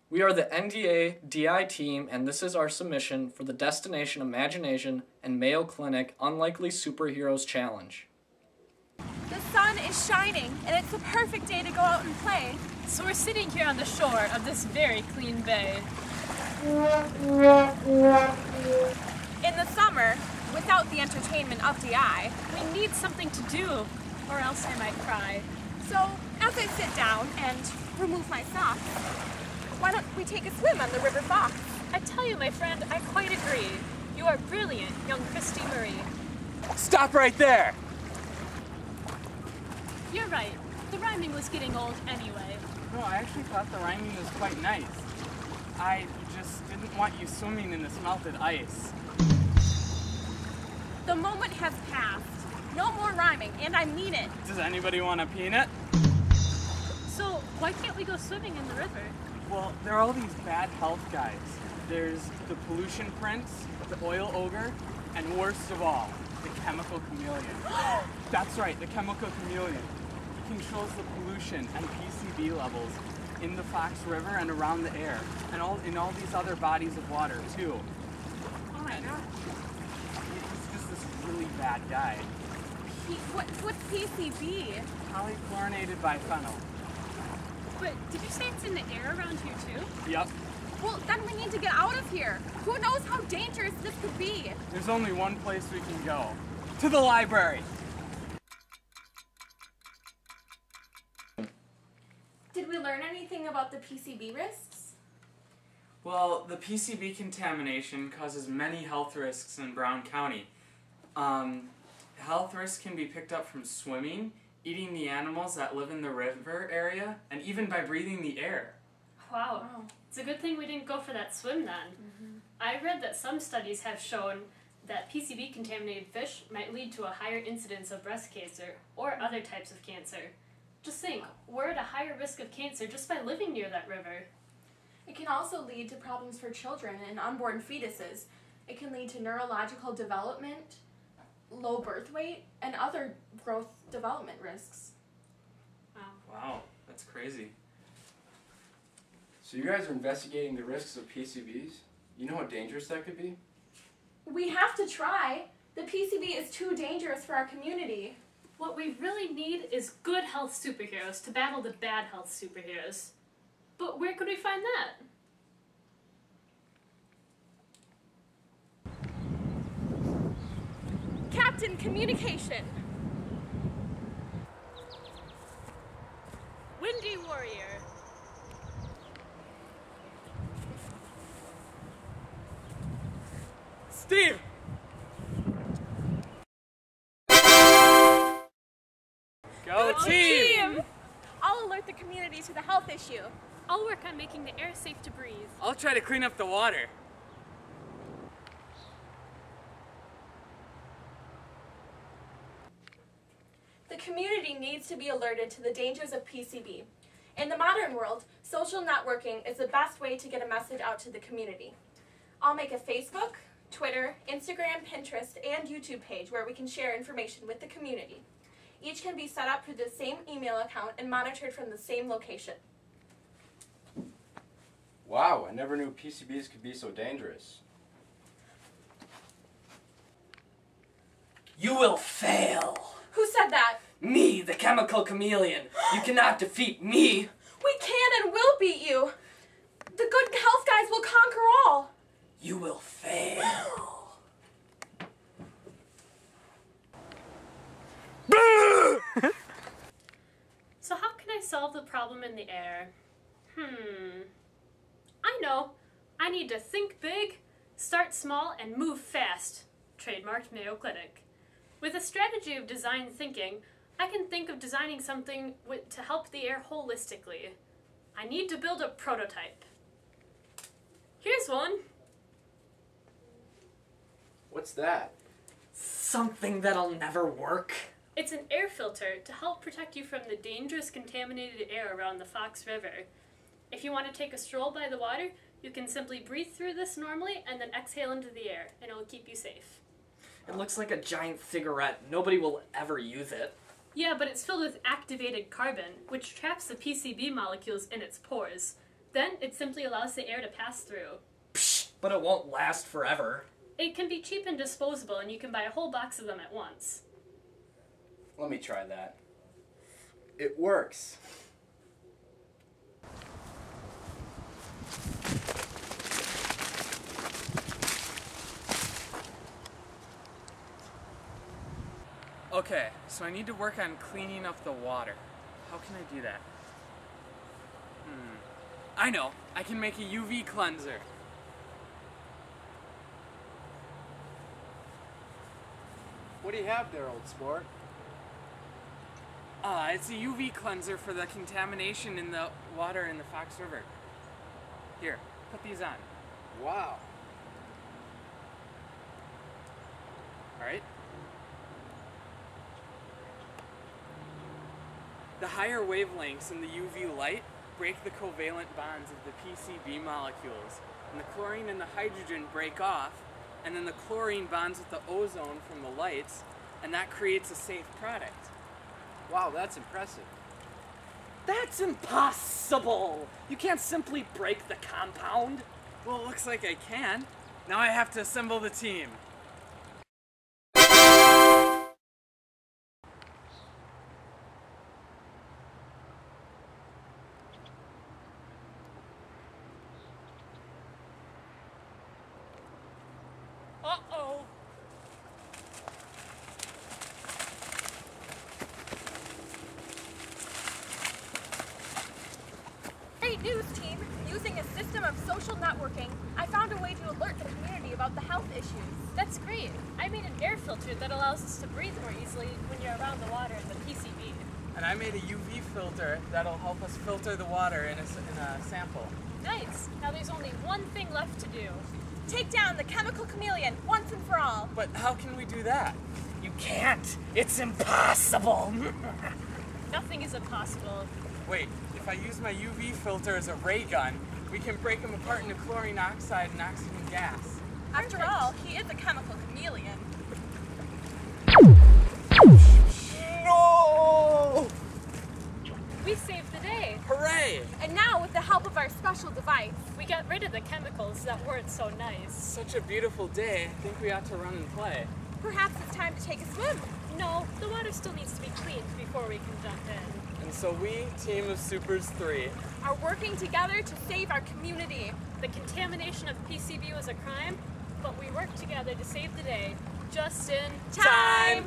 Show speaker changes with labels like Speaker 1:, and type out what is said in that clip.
Speaker 1: We are the NDADI team, and this is our submission for the Destination Imagination and Mayo Clinic Unlikely Superheroes Challenge.
Speaker 2: The sun is shining, and it's a perfect day to go out and play.
Speaker 3: So we're sitting here on the shore of this very clean bay.
Speaker 2: In the summer, without the entertainment of the eye,
Speaker 3: We need something to do, or else I might cry.
Speaker 2: so as I sit down and remove my socks, why don't we take a swim on the River Fox?
Speaker 3: I tell you, my friend, I quite agree. You are brilliant, young Christy Marie.
Speaker 4: Stop right there!
Speaker 3: You're right. The rhyming was getting old anyway.
Speaker 4: No, I actually thought the rhyming was quite nice. I just didn't want you swimming in this melted ice.
Speaker 2: The moment has passed. No more rhyming, and I mean it.
Speaker 4: Does anybody want a peanut?
Speaker 3: So, why can't we go swimming in the river?
Speaker 4: Well, there are all these bad health guys. There's the pollution prince, the oil ogre, and worst of all, the chemical chameleon. That's right, the chemical chameleon. He controls the pollution and PCB levels in the Fox River and around the air, and in all these other bodies of water too.
Speaker 2: Oh my God.
Speaker 4: He's just this really bad guy.
Speaker 2: What's PCB?
Speaker 4: Polychlorinated biphenyl.
Speaker 3: But did you say it's in the air around here too?
Speaker 4: Yep.
Speaker 2: Well, then we need to get out of here. Who knows how dangerous this could be?
Speaker 4: There's only one place we can go. To the library.
Speaker 2: Did we learn anything about the PCB risks?
Speaker 4: Well, the PCB contamination causes many health risks in Brown County. Health risks can be picked up from swimming, eating the animals that live in the river area, and even by breathing the air.
Speaker 3: Wow. It's a good thing we didn't go for that swim then. I read that some studies have shown that PCB-contaminated fish might lead to a higher incidence of breast cancer or other types of cancer. Just think, we're at a higher risk of cancer just by living near that river.
Speaker 2: It can also lead to problems for children and unborn fetuses. It can lead to neurological development, low birth weight, and other growth development risks.
Speaker 4: Wow, that's crazy.
Speaker 5: So you guys are investigating the risks of PCBs? You know how dangerous that could be?
Speaker 2: We have to try. The PCB is too dangerous for our community.
Speaker 3: What we really need is good health superheroes to battle the bad health superheroes. But where could we find that?
Speaker 2: Captain Communication.
Speaker 3: Windy Warrior.
Speaker 4: Steve! Go team!
Speaker 2: I'll alert the community to the health issue.
Speaker 3: I'll work on making the air safe to breathe.
Speaker 4: I'll try to clean up the water.
Speaker 2: The community needs to be alerted to the dangers of PCB. In the modern world, social networking is the best way to get a message out to the community. I'll make a Facebook, Twitter, Instagram, Pinterest, and YouTube page where we can share information with the community. Each can be set up through the same email account and monitored from the same location.
Speaker 5: Wow, I never knew PCBs could be so dangerous.
Speaker 1: You will fail!
Speaker 2: Who said that?
Speaker 1: Me, the Chemical Chameleon! You cannot defeat me!
Speaker 2: We can and will beat you! The good health guys will conquer all!
Speaker 1: You will fail!
Speaker 3: So how can I solve the problem in the air? I know. I need to think big, start small, and move fast. Trademarked Mayo Clinic. With a strategy of design thinking, I can think of designing something to help the air holistically. I need to build a prototype. Here's one.
Speaker 5: What's that?
Speaker 1: Something that'll never work.
Speaker 3: It's an air filter to help protect you from the dangerous contaminated air around the Fox River. If you want to take a stroll by the water, you can simply breathe through this normally and then exhale into the air, and it will keep you safe.
Speaker 1: It looks like a giant cigarette. Nobody will ever use it.
Speaker 3: Yeah, but it's filled with activated carbon, which traps the PCB molecules in its pores. Then it simply allows the air to pass through.
Speaker 1: Psh, but it won't last forever.
Speaker 3: It can be cheap and disposable, and you can buy a whole box of them at once.
Speaker 5: Let me try that. It works.
Speaker 4: Okay, so I need to work on cleaning up the water. How can I do that? I know, I can make a UV cleanser.
Speaker 6: What do you have there, old sport?
Speaker 4: It's a UV cleanser for the contamination in the water in the Fox River. Here, put these on.
Speaker 6: Wow.
Speaker 4: Alright? The higher wavelengths in the UV light break the covalent bonds of the PCB molecules, and the chlorine and the hydrogen break off, and then the chlorine bonds with the ozone from the lights, and that creates a safe product.
Speaker 6: Wow, that's impressive.
Speaker 1: That's impossible! You can't simply break the compound.
Speaker 4: Well, it looks like I can. Now I have to assemble the team. Uh-oh.
Speaker 2: Great news, team! Using a system of social networking, I found a way to alert the community about the health issues.
Speaker 3: That's great. I made an air filter that allows us to breathe more easily when you're around the water in the PCB.
Speaker 4: And I made a UV filter that'll help us filter the water in a sample.
Speaker 3: Nice. Now there's only one thing left to do.
Speaker 2: Take down the Chemical Chameleon once and for all.
Speaker 4: But how can we do that?
Speaker 1: You can't. It's impossible.
Speaker 3: Nothing is impossible.
Speaker 4: Wait, if I use my UV filter as a ray gun, we can break them apart into chlorine oxide and oxygen gas.
Speaker 2: After all, he is a chemical chameleon.
Speaker 4: No!
Speaker 3: We saved the day.
Speaker 4: Hooray!
Speaker 2: And now, with the help of our special device,
Speaker 3: We got rid of the chemicals that weren't so nice.
Speaker 4: Such a beautiful day. I think we ought to run and play.
Speaker 2: perhaps it's time to take a swim.
Speaker 3: No, the water still needs to be cleaned before we can jump in.
Speaker 4: And so we, Team of Supers 3,
Speaker 2: Are working together to save our community.
Speaker 3: The contamination of PCB was a crime, but we worked together to save the day. Just in
Speaker 2: Time!